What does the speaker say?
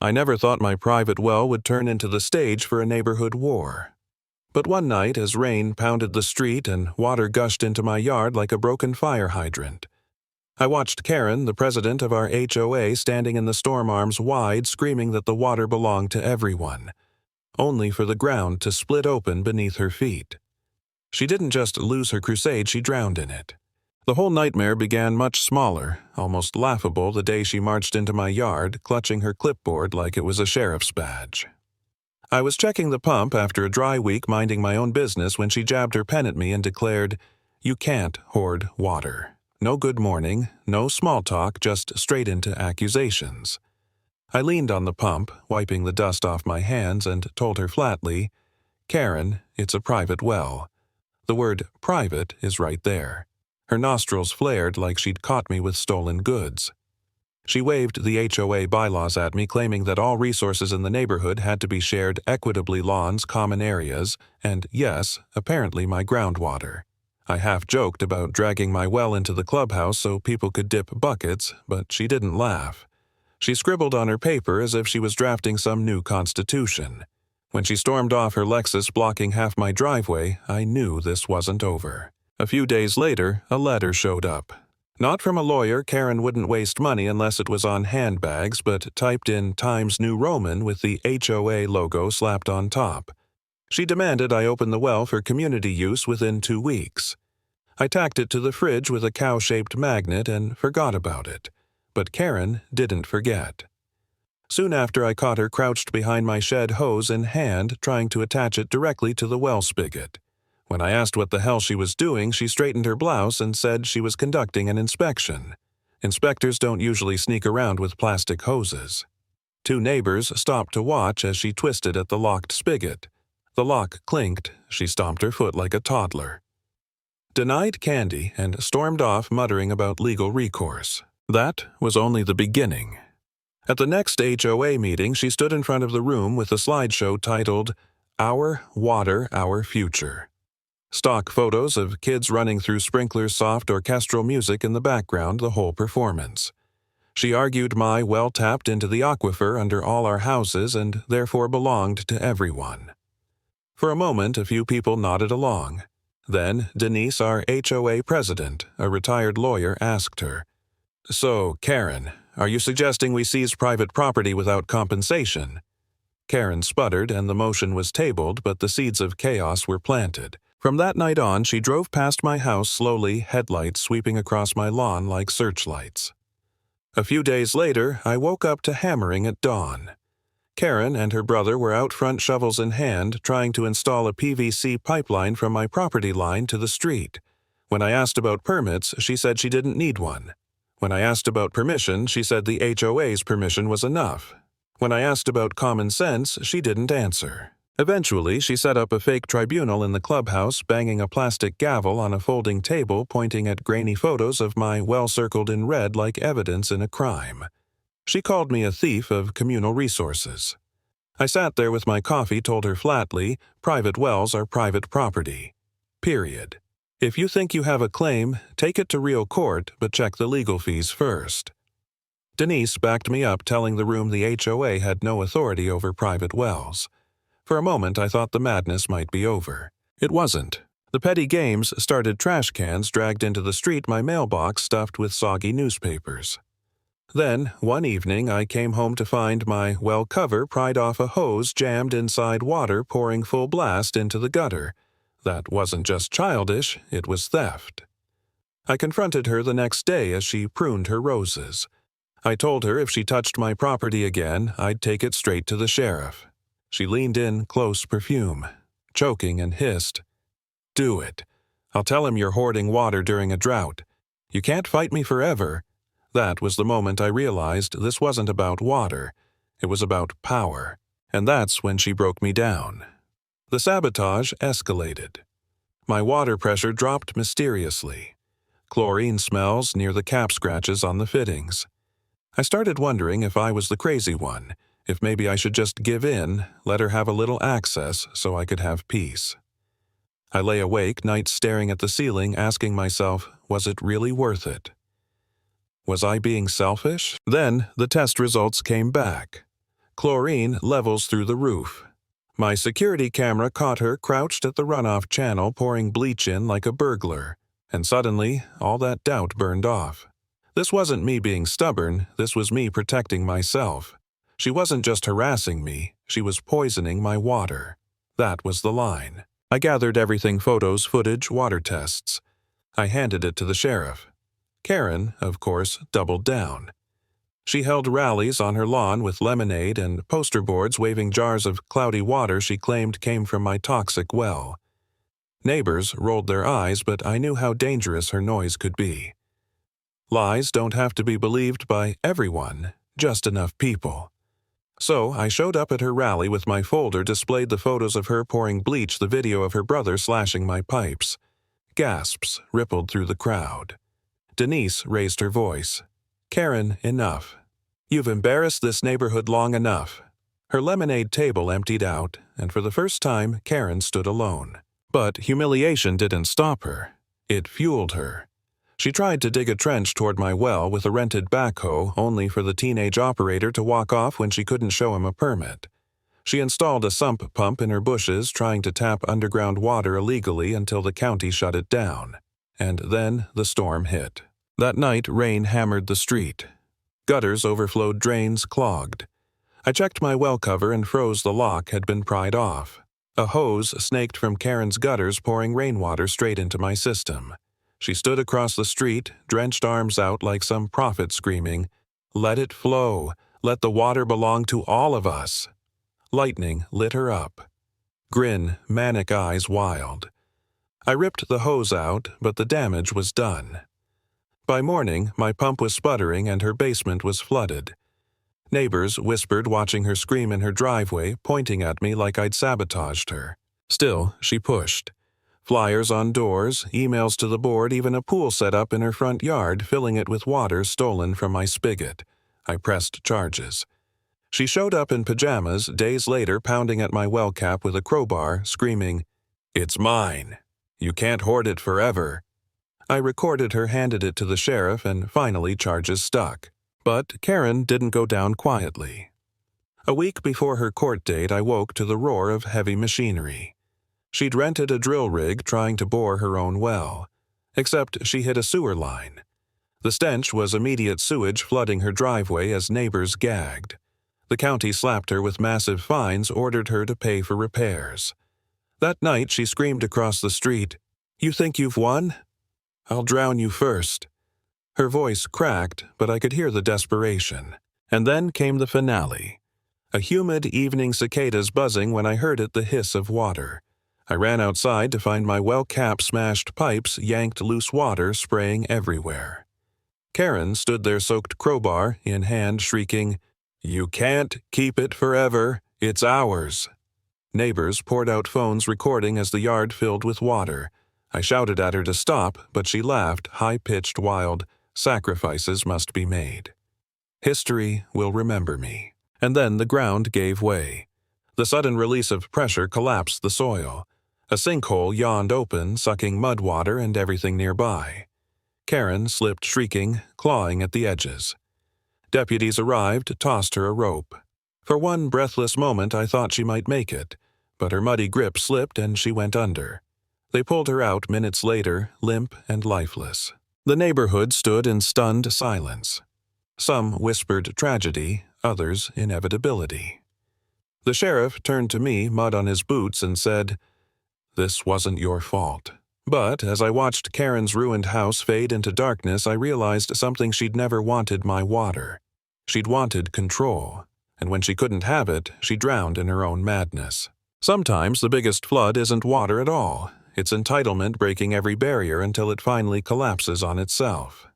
I never thought my private well would turn into the stage for a neighborhood war. But one night, as rain pounded the street and water gushed into my yard like a broken fire hydrant, I watched Karen, the president of our HOA, standing in the storm arms wide, screaming that the water belonged to everyone, only for the ground to split open beneath her feet. She didn't just lose her crusade, she drowned in it. The whole nightmare began much smaller, almost laughable, the day she marched into my yard, clutching her clipboard like it was a sheriff's badge. I was checking the pump after a dry week minding my own business when she jabbed her pen at me and declared, "You can't hoard water. No good morning, no small talk, just straight into accusations." I leaned on the pump, wiping the dust off my hands, and told her flatly, "Karen, it's a private well. The word private is right there." Her nostrils flared like she'd caught me with stolen goods. She waved the HOA bylaws at me, claiming that all resources in the neighborhood had to be shared equitably: lawns, common areas, and, yes, apparently my groundwater. I half joked about dragging my well into the clubhouse so people could dip buckets, but she didn't laugh. She scribbled on her paper as if she was drafting some new constitution. When she stormed off, her Lexus blocking half my driveway, I knew this wasn't over. A few days later, a letter showed up. Not from a lawyer. Karen wouldn't waste money unless it was on handbags, but typed in Times New Roman with the HOA logo slapped on top. She demanded I open the well for community use within 2 weeks. I tacked it to the fridge with a cow-shaped magnet and forgot about it. But Karen didn't forget. Soon after, I caught her crouched behind my shed, hose in hand, trying to attach it directly to the well spigot. When I asked what the hell she was doing, she straightened her blouse and said she was conducting an inspection. Inspectors don't usually sneak around with plastic hoses. 2 neighbors stopped to watch as she twisted at the locked spigot. The lock clinked. She stomped her foot like a toddler. Denied candy and stormed off, muttering about legal recourse. That was only the beginning. At the next HOA meeting, she stood in front of the room with a slideshow titled, "Our Water, Our Future." Stock photos of kids running through sprinklers, soft orchestral music in the background, the whole performance. She argued my well tapped into the aquifer under all our houses and therefore belonged to everyone. For a moment, a few people nodded along. Then Denise, our HOA president, a retired lawyer, asked her, "So, Karen, are you suggesting we seize private property without compensation?" Karen sputtered, and the motion was tabled, but the seeds of chaos were planted. From that night on, she drove past my house slowly, headlights sweeping across my lawn like searchlights. A few days later, I woke up to hammering at dawn. Karen and her brother were out front, shovels in hand, trying to install a PVC pipeline from my property line to the street. When I asked about permits, she said she didn't need one. When I asked about permission, she said the HOA's permission was enough. When I asked about common sense, she didn't answer. Eventually, she set up a fake tribunal in the clubhouse, banging a plastic gavel on a folding table, pointing at grainy photos of my well circled in red like evidence in a crime. She called me a thief of communal resources. I sat there with my coffee, told her flatly, private wells are private property. Period. If you think you have a claim, take it to real court, but check the legal fees first. Denise backed me up, telling the room the HOA had no authority over private wells. For a moment, I thought the madness might be over. It wasn't. The petty games started. Trash cans dragged into the street, my mailbox stuffed with soggy newspapers. Then, one evening, I came home to find my well cover pried off a hose jammed inside water pouring full blast into the gutter. That wasn't just childish, it was theft. I confronted her the next day as she pruned her roses. I told her if she touched my property again, I'd take it straight to the sheriff. She leaned in, close perfume, choking, and hissed, "Do it. I'll tell him you're hoarding water during a drought. You can't fight me forever." That was the moment I realized this wasn't about water. It was about power. And that's when she broke me down. The sabotage escalated. My water pressure dropped mysteriously. Chlorine smells near the cap scratches on the fittings. I started wondering if I was the crazy one, if maybe I should just give in, let her have a little access so I could have peace. I lay awake, nights staring at the ceiling, asking myself, was it really worth it? Was I being selfish? Then the test results came back. Chlorine levels through the roof. My security camera caught her crouched at the runoff channel pouring bleach in like a burglar, and suddenly all that doubt burned off. This wasn't me being stubborn, this was me protecting myself. She wasn't just harassing me, she was poisoning my water. That was the line. I gathered everything: photos, footage, water tests. I handed it to the sheriff. Karen, of course, doubled down. She held rallies on her lawn with lemonade and poster boards waving jars of cloudy water she claimed came from my toxic well. Neighbors rolled their eyes, but I knew how dangerous her noise could be. Lies don't have to be believed by everyone, just enough people. So I showed up at her rally with my folder, displayed the photos of her pouring bleach, the video of her brother slashing my pipes. Gasps rippled through the crowd. Denise raised her voice. "Karen, enough. You've embarrassed this neighborhood long enough." Her lemonade table emptied out, and for the first time, Karen stood alone. But humiliation didn't stop her. It fueled her. She tried to dig a trench toward my well with a rented backhoe, only for the teenage operator to walk off when she couldn't show him a permit. She installed a sump pump in her bushes, trying to tap underground water illegally until the county shut it down. And then the storm hit. That night, rain hammered the street. Gutters overflowed, drains clogged. I checked my well cover and froze the lock had been pried off. A hose snaked from Karen's gutters, pouring rainwater straight into my system. She stood across the street, drenched arms out like some prophet screaming, "Let it flow. Let the water belong to all of us." Lightning lit her up. Grin, manic eyes wild. I ripped the hose out, but the damage was done. By morning, my pump was sputtering and her basement was flooded. Neighbors whispered, watching her scream in her driveway, pointing at me like I'd sabotaged her. Still, she pushed. Flyers on doors, emails to the board, even a pool set up in her front yard, filling it with water stolen from my spigot. I pressed charges. She showed up in pajamas days later, pounding at my well cap with a crowbar, screaming, "It's mine. You can't hoard it forever." I recorded her, handed it to the sheriff, and finally charges stuck. But Karen didn't go down quietly. A week before her court date, I woke to the roar of heavy machinery. She'd rented a drill rig trying to bore her own well. Except she hit a sewer line. The stench was immediate sewage flooding her driveway as neighbors gagged. The county slapped her with massive fines, ordered her to pay for repairs. That night she screamed across the street, "You think you've won? I'll drown you first." Her voice cracked, but I could hear the desperation. And then came the finale. A humid evening cicadas buzzing. When I heard it, the hiss of water. I ran outside to find my well cap smashed, pipes yanked, loose water spraying everywhere. Karen stood there, soaked crowbar in hand, shrieking, "You can't keep it forever. It's ours." Neighbors poured out phones, recording as the yard filled with water. I shouted at her to stop, but she laughed, high-pitched, wild. Sacrifices must be made. History will remember me. And then the ground gave way. The sudden release of pressure collapsed the soil. A sinkhole yawned open, sucking mud water and everything nearby. Karen slipped, shrieking, clawing at the edges. Deputies arrived, tossed her a rope. For one breathless moment I thought she might make it, but her muddy grip slipped and she went under. They pulled her out minutes later, limp and lifeless. The neighborhood stood in stunned silence. Some whispered tragedy, others inevitability. The sheriff turned to me, mud on his boots, and said, "This wasn't your fault." But as I watched Karen's ruined house fade into darkness, I realized something: she'd never wanted my water. She'd wanted control, and when she couldn't have it, she drowned in her own madness. Sometimes the biggest flood isn't water at all. It's entitlement breaking every barrier until it finally collapses on itself.